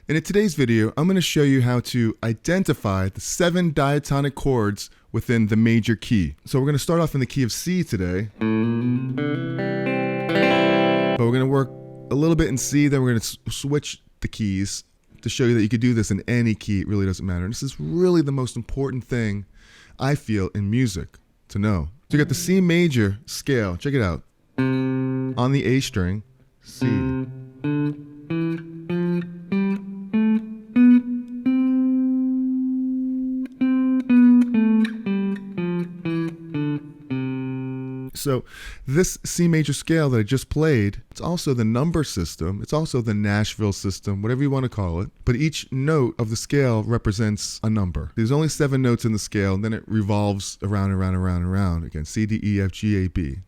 And in today's video, I'm going to show you how to identify the 7 diatonic chords within the major key. So we're going to start off in the key of C today. But we're going to work a little bit in C, then we're going to switch the keys to show you that you could do this in any key. It really doesn't matter. And this is really the most important thing I feel in music to know. So you got the C major scale. Check it out. On the A string, C. So this C major scale that I just played, it's also the number system. It's also the Nashville system, whatever you want to call it. But each note of the scale represents a number. There's only 7 notes in the scale, and then it revolves around and around and around and around. Again, C, D, E, F, G, A, B.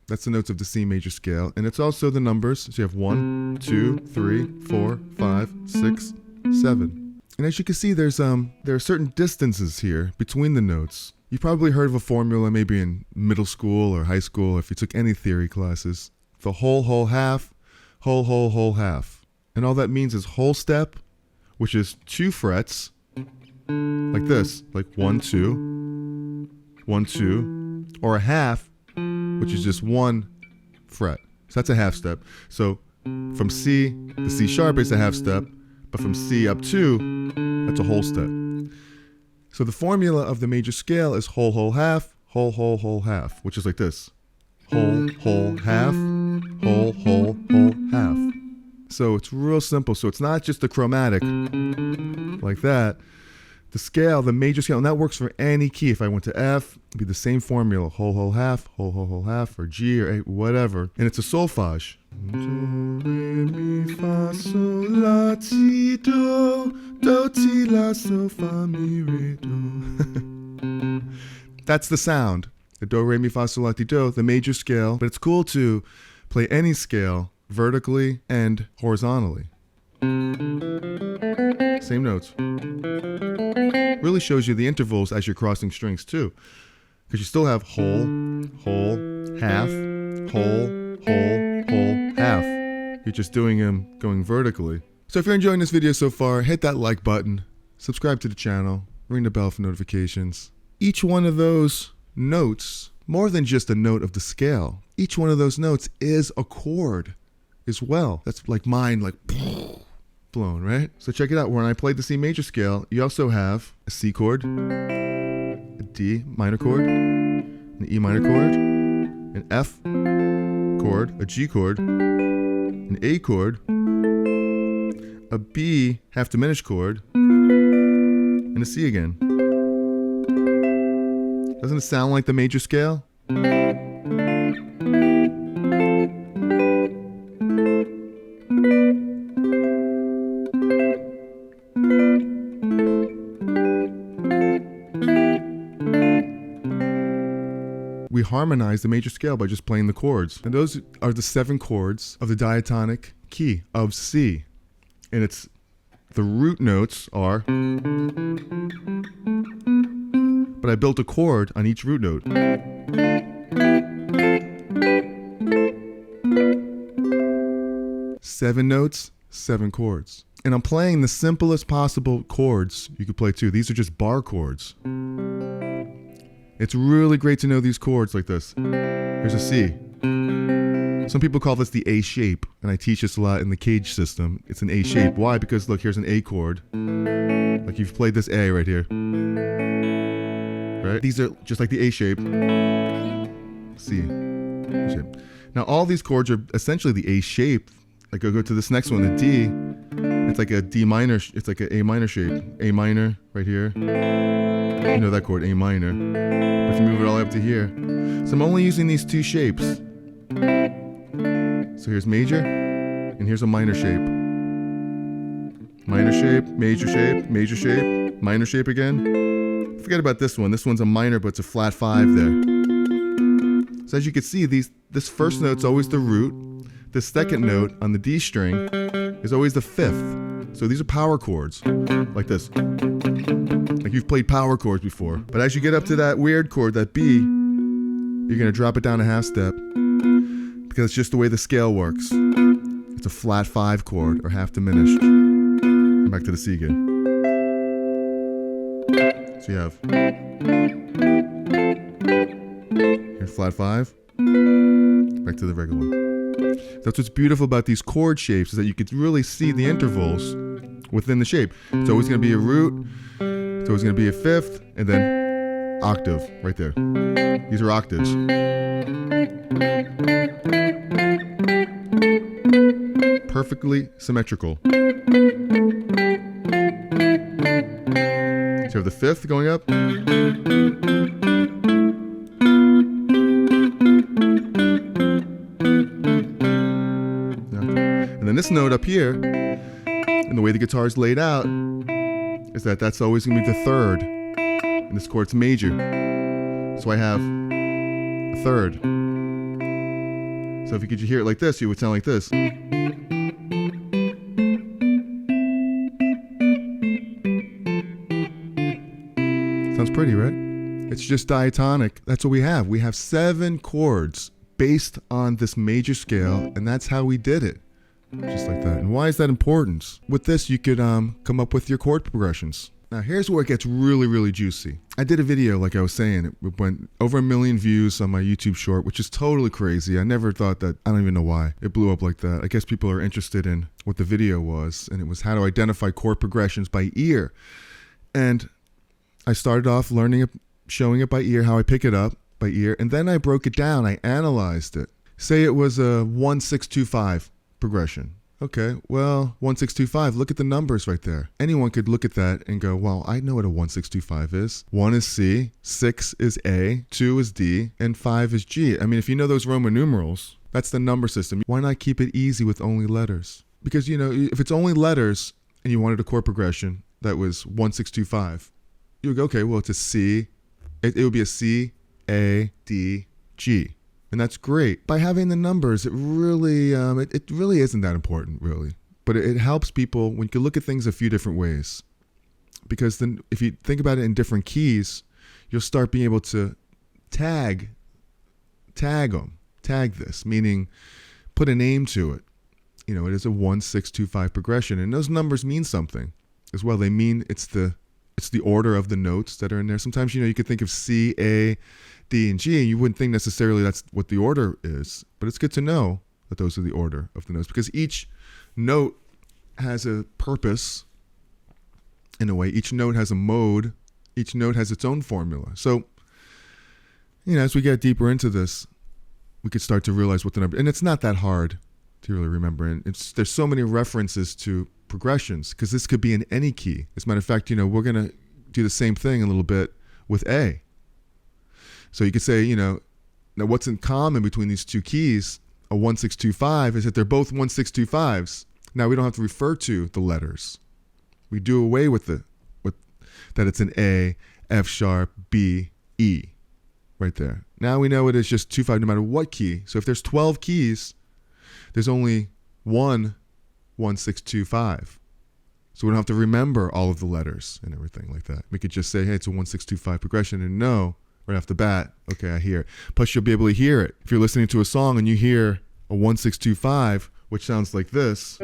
That's the notes of the C major scale. And it's also the numbers. So you have 1, 2, 3, 4, 5, 6, 7. And as you can see, there are certain distances here between the notes. You've probably heard of a formula maybe in middle school or high school if you took any theory classes. The whole, half, whole, half. And all that means is whole step, which is 2 frets, like this, like 1, 2, 1, 2, or a half, which is just 1 fret. So that's a half step. So from C, the C sharp is a half step, but from C up 2, that's a whole step. So the formula of the major scale is whole, half, whole, half, which is like this. Whole, half, whole, half. So it's real simple. So it's not just a chromatic like that. The scale, the major scale, and that works for any key. If I went to F, it'd be the same formula. Whole, half, whole, half, or G, or A, whatever. And it's a solfege. Do, re, mi, fa, sol, la, ti, do, ti, la, sol, fa, mi, re, do. That's the sound. The do, re, mi, fa, sol, la, ti, do, the major scale. But it's cool to play any scale vertically and horizontally. Same notes. Really shows you the intervals as you're crossing strings too. Because you still have whole, half, whole, half. You're just doing them going vertically. So if you're enjoying this video so far, hit that like button, subscribe to the channel, ring the bell for notifications. Each one of those notes, more than just a note of the scale, each one of those notes is a chord as well. That's like mine, like blown, right? So check it out. When I played the C major scale, you also have a C chord, a D minor chord, an E minor chord, an F chord, a G chord, an A chord, a B half diminished chord, and a C again. Doesn't it sound like the major scale? We harmonize the major scale by just playing the chords. And those are the 7 chords of the diatonic key of C. And it's the root notes are, but I built a chord on each root note. 7 notes, 7 chords. And I'm playing the simplest possible chords you could play too. These are just bar chords. It's really great to know these chords like this. Here's a C. Some people call this the A shape, and I teach this a lot in the Cage system. It's an A shape. Why? Because look, here's an A chord. Like you've played this A right here. Right? These are just like the A shape. C. A shape. Now all these chords are essentially the A shape. Like I'll go to this next one, the D. It's like a D minor, it's like an A minor shape. A minor right here. You know that chord, A minor. But if you move it all the way up to here. So I'm only using these 2 shapes. So here's major, and here's a minor shape. Minor shape, major shape, major shape, minor shape again. Forget about this one. This one's a minor, but it's a flat 5 there. So as you can see, this first note's always the root. The second note on the D string is always the 5th. So these are power chords, like this. Like you've played power chords before. But as you get up to that weird chord, that B, you're gonna drop it down a half step because it's just the way the scale works. It's a flat 5 chord or half diminished. And back to the C again. So you have here flat 5, back to the regular one. That's what's beautiful about these chord shapes, is that you could really see the intervals within the shape. It's always going to be a root, it's always going to be a fifth, and then octave right there. These are octaves. Perfectly symmetrical. So you have the fifth going up. And then this note up here, and the way the guitar is laid out, is that that's always going to be the third. In this chord, it's major. So I have a third. So if you could hear it like this, it would sound like this. Sounds pretty, right? It's just diatonic. That's what we have. We have 7 chords based on this major scale, and that's how we did it. Just like that. And why is that important? With this, you could come up with your chord progressions. Now, here's where it gets really, really juicy. I did a video, like I was saying, it went over 1 million views on my YouTube short, which is totally crazy. I never thought that, I don't even know why it blew up like that. I guess people are interested in what the video was, and it was how to identify chord progressions by ear. And I started off learning it, showing it by ear, how I pick it up by ear, and then I broke it down, I analyzed it. Say it was a 1-6-2-5 progression. Okay, well, 1-6-2-5, look at the numbers right there. Anyone could look at that and go, well, I know what a 1-6-2-5 is. 1 is C, 6 is A, 2 is D, and 5 is G. I mean, if you know those Roman numerals, that's the number system. Why not keep it easy with only letters? Because, you know, if it's only letters and you wanted a chord progression that was 1-6-2-5, you would go, okay, well, it's a C. It would be a C, A, D, G. And that's great. By having the numbers, it really isn't that important, really. But it helps people when you can look at things a few different ways. Because then if you think about it in different keys, you'll start being able to tag this, meaning put a name to it. You know, it is a 1-6-2-5 progression. And those numbers mean something as well. They mean it's the order of the notes that are in there. Sometimes, you know, you could think of C, A, D, and G, and you wouldn't think necessarily that's what the order is, but it's good to know that those are the order of the notes, because each note has a purpose in a way. Each note has a mode. Each note has its own formula. So, you know, as we get deeper into this, we could start to realize what the number, and it's not that hard to really remember. And there's so many references to progressions, because this could be in any key. As a matter of fact, you know, we're going to do the same thing a little bit with A. So you could say, you know, now what's in common between these two keys, a 1-6-2-5, is that they're both 1-6-2-5s. Now we don't have to refer to the letters. We do away with that it's an A, F sharp, B, E, right there. Now we know it is just 2-5 no matter what key. So if there's 12 keys, there's only one 1-6-2-5. So we don't have to remember all of the letters and everything like that. We could just say, hey, it's a 1-6-2-5 progression, and know right off the bat, okay, I hear it. Plus, you'll be able to hear it. If you're listening to a song and you hear a 1-6-2-5, which sounds like this.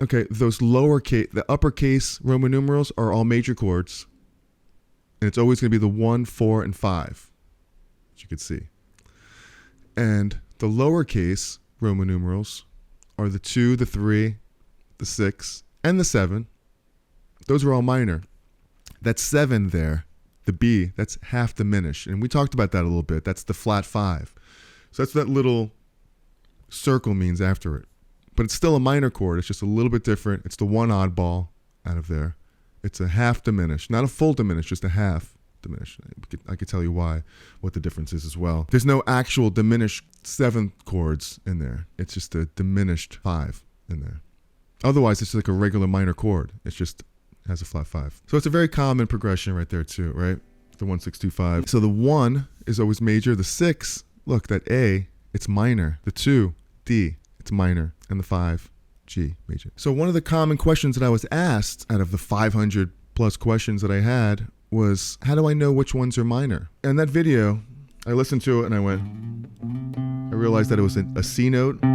Okay, those lowercase, the uppercase Roman numerals are all major chords. And it's always going to be the 1, 4, and 5, as you can see. And the lowercase Roman numerals are the 2, the 3, the 6, and the 7. Those are all minor. That 7 there, the B, that's half diminished. And we talked about that a little bit. That's the flat 5. So that's what that little circle means after it. But it's still a minor chord. It's just a little bit different. It's the one oddball out of there. It's a half diminished, not a full diminished, just a half diminished. I could tell you what the difference is as well. There's no actual diminished 7 chords in there. It's just a diminished 5 in there. Otherwise, it's like a regular minor chord. It's just has a flat 5. So it's a very common progression right there too, right? The 1-6-2-5. So the 1 is always major. The 6, look, that A, it's minor. The 2, D, it's minor. And the 5, G, major. So one of the common questions that I was asked out of the 500 plus questions that I had was, how do I know which ones are minor? And that video, I listened to it and I realized that it was a C note. I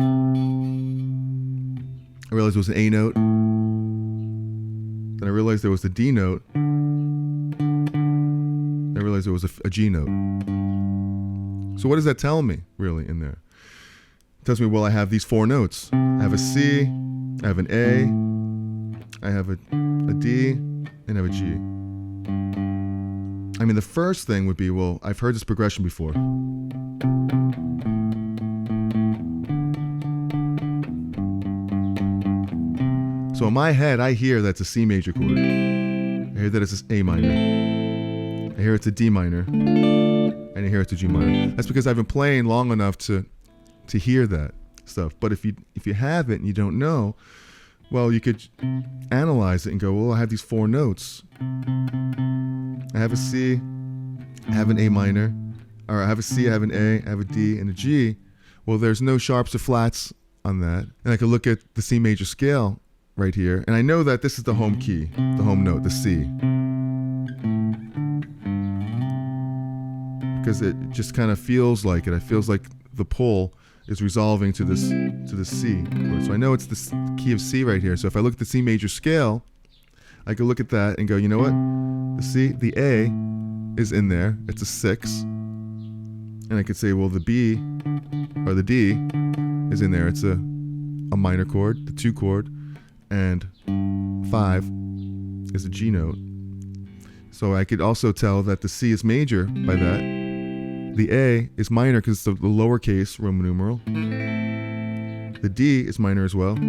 realized it was an A note. Then I realized there was the D note. I realized there was a G note. So what does that tell me, really, in there? It tells me, well, I have these 4 notes. I have a C, I have an A, I have a D, and I have a G. I mean, the first thing would be, well, I've heard this progression before. So in my head, I hear that's a C major chord. I hear that it's an A minor. I hear it's a D minor. And I hear it's a G minor. That's because I've been playing long enough to hear that stuff. But if you have it and you don't know, well, you could analyze it and go, well, I have these 4 notes. I have a C, I have an A minor, or I have a C, I have an A, I have a D, and a G. Well, there's no sharps or flats on that. And I could look at the C major scale right here, and I know that this is the home key, the home note, the C. Because it just kind of feels like it. It feels like the pull is resolving to this C. So I know it's the key of C right here. So if I look at the C major scale, I could look at that and go, you know what? The C, the A is in there. It's a 6. And I could say, well, the B or the D is in there. It's a minor chord, the 2 chord, and 5 is a G note. So I could also tell that the C is major by that. The A is minor because it's the lowercase Roman numeral. The D is minor as well.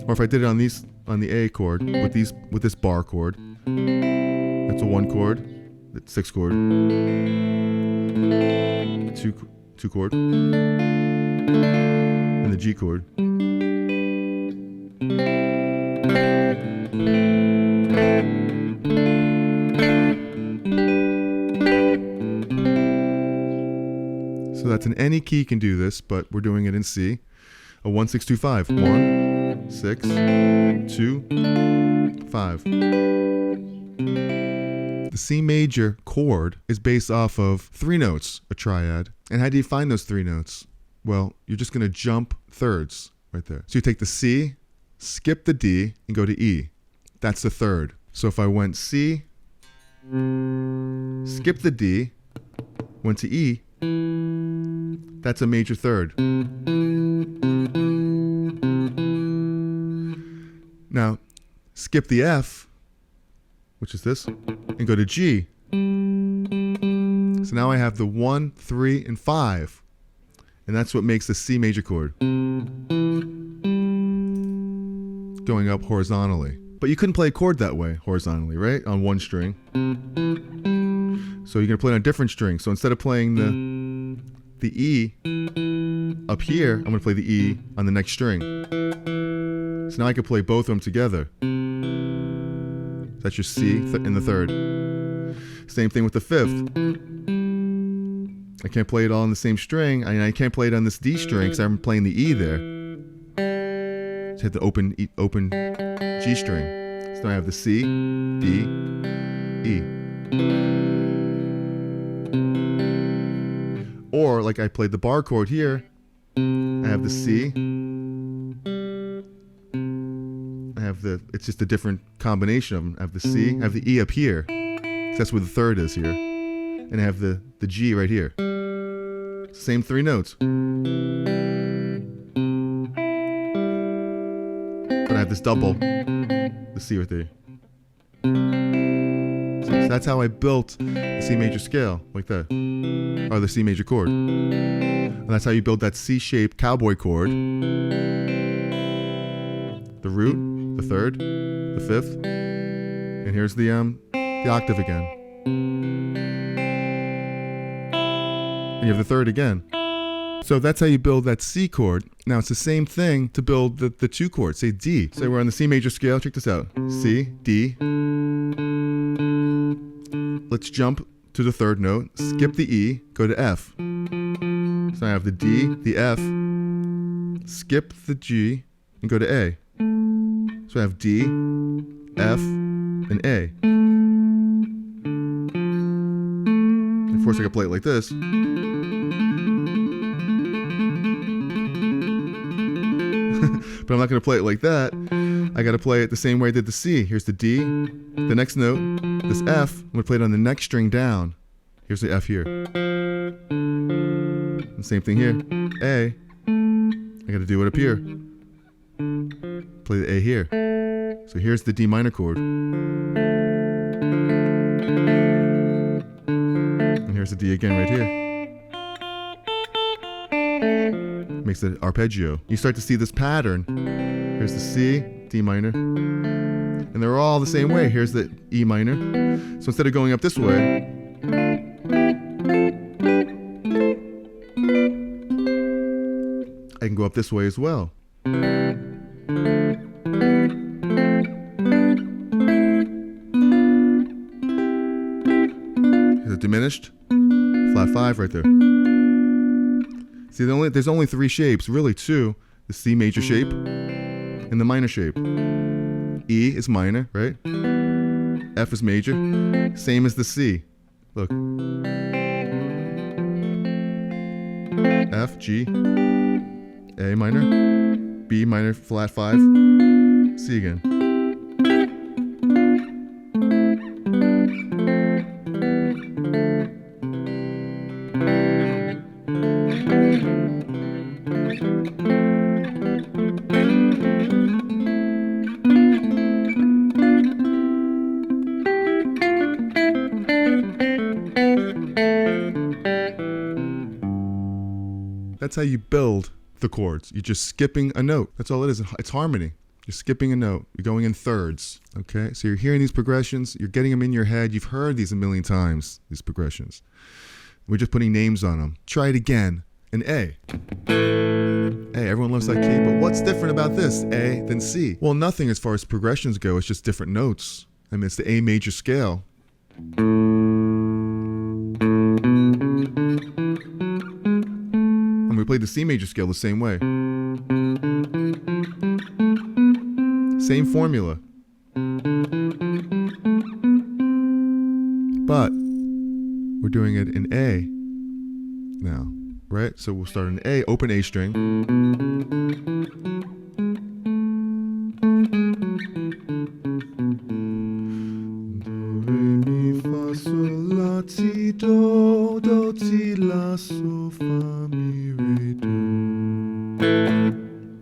Or if I did it on the A chord with this bar chord, that's a 1 chord, that's 6 chord, 2 chord, and the G chord. So that's in any key can do this, but we're doing it in C. A 1 6 2 5. 1 6 2 5. The C major chord is based off of 3 notes, a triad. And how do you find those 3 notes? Well, you're just going to jump thirds right there. So you take the C, skip the D, and go to E. That's the third. So if I went C, skip the D, went to E, that's a major third. Now, skip the F, which is this, and go to G. So now I have the 1, 3, and 5. And that's what makes the C major chord. Going up horizontally. But you couldn't play a chord that way, horizontally, right? On 1 string. So you're going to play it on a different string. So instead of playing the E up here, I'm going to play the E on the next string. So now I can play both of them together. That's your C in the third. Same thing with the 5th. I can't play it all on the same string. I can't play it on this D string because I'm playing the E there. Just hit the open G string. So now I have the C, D, E. Or like I played the bar chord here, I have the C. It's just a different combination of them. I have the C, I have the E up here. That's where the third is here. And I have the G right here. Same 3 notes. But I have this double, the C right there. So that's how I built the C major scale, like that. Or the C major chord. And that's how you build that C-shaped cowboy chord. The root, the third, the 5th. And here's the octave again. And you have the third again. So that's how you build that C chord. Now it's the same thing to build the 2 chords. Say D. Say we're on the C major scale. Check this out. C, D. Let's jump to the 3rd note. Skip the E. Go to F. So I have the D, the F. Skip the G and go to A. So I have D, F, and A. Of course, I can play it like this. But I'm not going to play it like that. I got to play it the same way I did the C. Here's the D, the next note, this F. I'm going to play it on the next string down. Here's the F here. And same thing here. A. I got to do it up here. Play the A here. So here's the D minor chord. And here's the D again right here. Makes it arpeggio. You start to see this pattern. Here's the C, D minor, and they're all the same way. Here's the E minor. So instead of going up this way, I can go up this way as well. Here's a diminished, flat 5 right there. See, there's only 3 shapes, really 2. The C major shape and the minor shape. E is minor, right? F is major. Same as the C. Look. F, G, A minor, B minor, flat 5, C again. That's how you build the chords. You're just skipping a note. That's all it is. It's harmony. You're skipping a note. You're going in thirds. Okay? So you're hearing these progressions. You're getting them in your head. You've heard these a million times, these progressions. We're just putting names on them. Try it again. An A. Hey, everyone loves that key, but what's different about this A than C? Well, nothing as far as progressions go. It's just different notes. I mean, it's the A major scale. We played the C major scale the same way. Same formula. But we're doing it in A now, right? So we'll start in A, open A string. Do, re, mi, fa, sol, la, ti, do, ti, la, sol, fa, mi, re, do.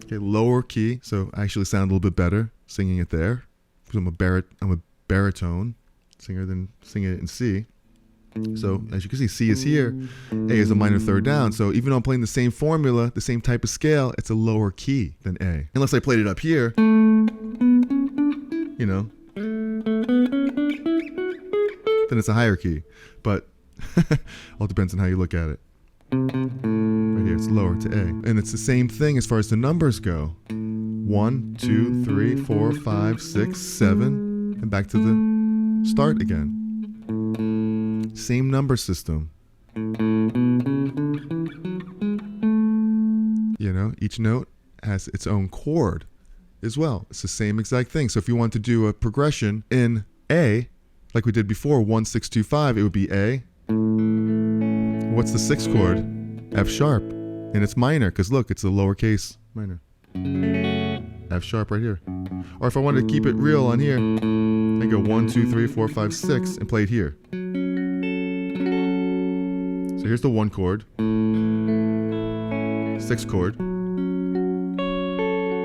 Okay, lower key, so I actually sound a little bit better singing it there because I'm a baritone singer than singing it in C. So as you can see, C is here, A is a minor third down. So even though I'm playing the same formula, the same type of scale, it's a lower key than A. Unless I played it up here, you know, then it's a higher key. But all depends on how you look at it. Right here, it's lower to A. And it's the same thing as far as the numbers go. 1, 2, 3, 4, 5, 6, 7, and back to the start again. Same number system. You know, each note has its own chord as well. It's the same exact thing. So if you want to do a progression in A, like we did before, 1, 6, 2, 5, it would be A. What's the 6th chord? F sharp. And it's minor, because look, it's a lowercase minor. F sharp right here. Or if I wanted to keep it real on here, I go 1, 2, 3, 4, 5, 6, and play it here. So here's the 1 chord. 6th chord.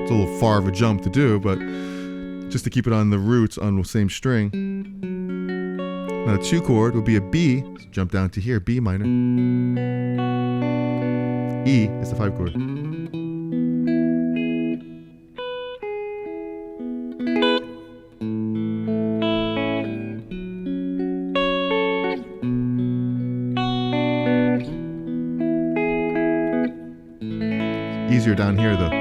It's a little far of a jump to do, but just to keep it on the roots on the same string. Now the 2 chord would be a B. So jump down to here, B minor. E is the 5 chord. Easier down here though.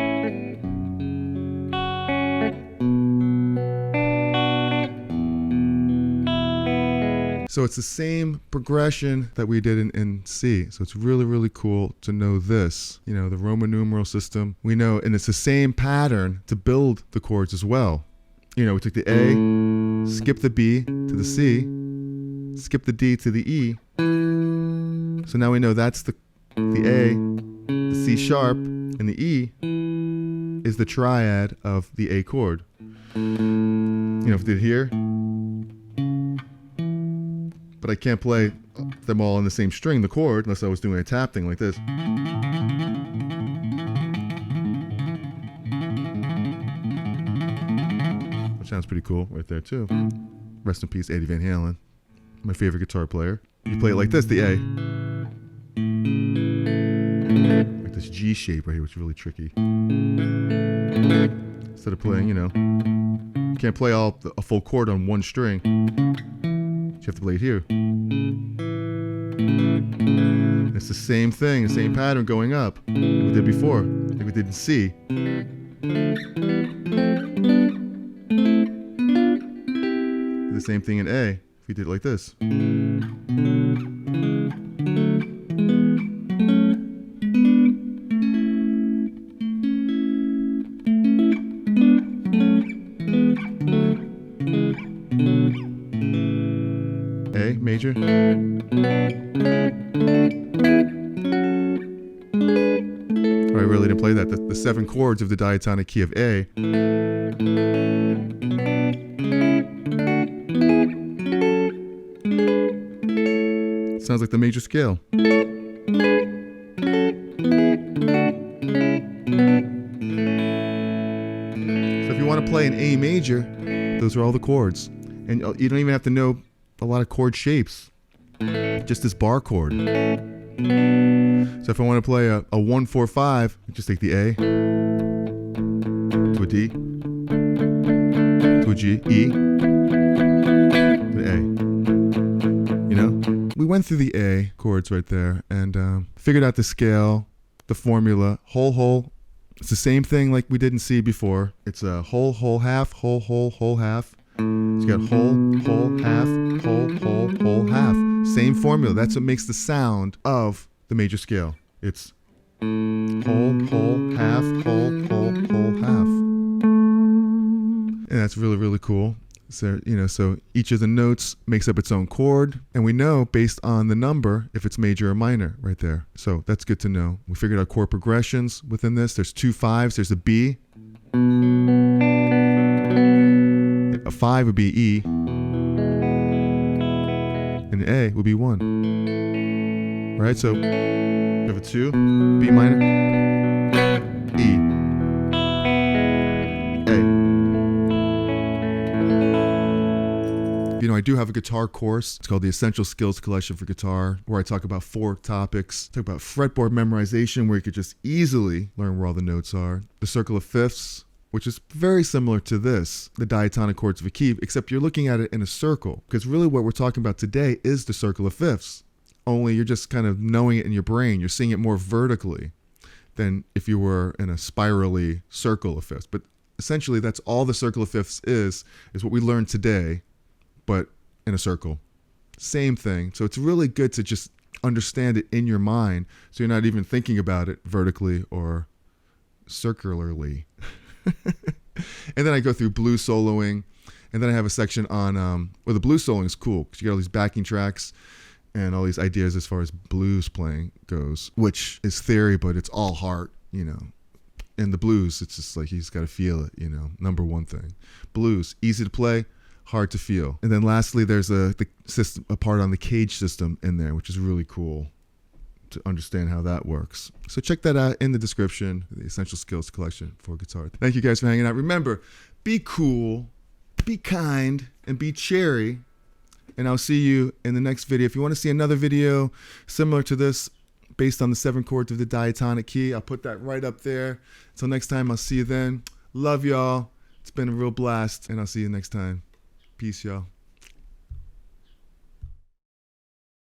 So it's the same progression that we did in C. So it's really, really cool to know this. You know, the Roman numeral system, we know, and it's the same pattern to build the chords as well. we took the A, skipped the B to the C, skipped the D to the E. So now we know that's the A, the C sharp, and the E is the triad of the A chord. If we did here, but I can't play them all in the same string, the chord, unless I was doing a tap thing like this. Which sounds pretty cool right there too. Rest in peace, Eddie Van Halen, my favorite guitar player. You play it like this, the A. Like this G shape right here, which is really tricky. Instead of playing, you can't play a full chord on one string. You have to play it here. It's the same thing, the same pattern going up like we did before, like we did in C. The same thing in A, if we did it like this. A major. I really didn't play that. The 7 chords of the diatonic key of A. Sounds like the major scale. So if you want to play an A major, those are all the chords. And you don't even have to know a lot of chord shapes. Just this bar chord. So if I want to play a 1-4-5, just take the A to a D to a G, E to A. We went through the A chords right there and figured out the scale, the formula, whole. It's the same thing like we did in C before. It's a whole, half, whole, half. So you got whole, half, whole, half. Same formula. That's what makes the sound of the major scale. It's whole, half, whole, half. And that's really, really cool. So, so each of the notes makes up its own chord, and we know based on the number if it's major or minor right there. So that's good to know. We figured out chord progressions within this. There's 2 5s. There's a B. A 5 would be E. And an A would be 1. Right? So we have a 2, B minor, E, A. I do have a guitar course. It's called the Essential Skills Collection for Guitar, where I talk about 4 topics. Talk about fretboard memorization, where you could just easily learn where all the notes are. The circle of fifths, which is very similar to this, the diatonic chords of a key, except you're looking at it in a circle. Because really what we're talking about today is the circle of fifths. Only you're just kind of knowing it in your brain. You're seeing it more vertically than if you were in a spirally circle of fifths. But essentially that's all the circle of fifths is what we learned today, but in a circle. Same thing. So it's really good to just understand it in your mind so you're not even thinking about it vertically or circularly. And then I go through blues soloing, and then I have a section on the blues soloing is cool because you got all these backing tracks and all these ideas as far as blues playing goes, which is theory, but it's all heart, In the blues, it's just like you just got to feel it, number one thing. Blues, easy to play, hard to feel. And then lastly, there's a part on the cage system in there, which is really cool to understand how that works. So check that out in the description, the Essential Skills Collection for Guitar. Thank you guys for hanging out. Remember, be cool, be kind, and be cherry. And I'll see you in the next video. If you want to see another video similar to this, based on the 7 chords of the diatonic key, I'll put that right up there. Until next time, I'll see you then. Love y'all. It's been a real blast, and I'll see you next time. Peace, y'all.